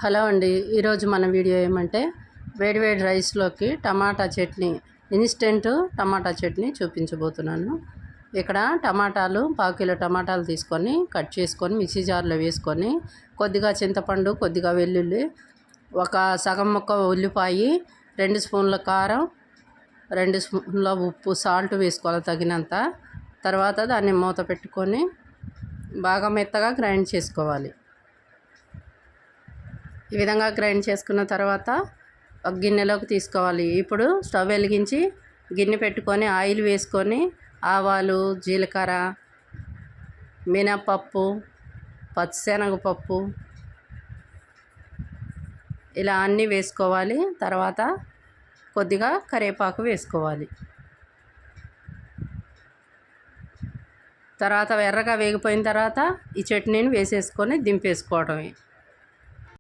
Hello అండి. ఈరోజు మన వీడియో ఏమంటే వేడివేడి రైస్లోకి టమాటా చట్నీ, ఇన్స్టెంట్ టమాటా చట్నీ చూపించబోతున్నాను. ఇక్కడ టమాటాలు 1/4 కిలో టమాటాలు తీసుకొని కట్ చేసుకొని మిక్సీ జార్లో వేసుకొని, కొద్దిగా చింతపండు, కొద్దిగా వెల్లుల్లి, ఒక సగం ముక్క ఉల్లిపాయ, 2 స్పూన్ల కారం, 2 స్పూన్ల ఉప్పు, సాల్ట్ వేసుకోవాలి తగినంత. తర్వాత దాన్ని మూత పెట్టుకొని బాగా మెత్తగా గ్రైండ్ చేసుకోవాలి. ఈ విధంగా గ్రైండ్ చేసుకున్న తర్వాత ఒక గిన్నెలోకి తీసుకోవాలి. ఇప్పుడు స్టవ్ వెలిగించి గిన్నె పెట్టుకొని ఆయిల్ వేసుకొని ఆవాలు, జీలకర్ర, మినపప్పు, పచ్చిశనగపప్పు ఇలా అన్నీ వేసుకోవాలి. తర్వాత కొద్దిగా కరివేపాకు వేసుకోవాలి. తర్వాత ఎర్రగా వేగిపోయిన తర్వాత ఈ చట్నీని వేసేసుకొని దింపేసుకోవడమే.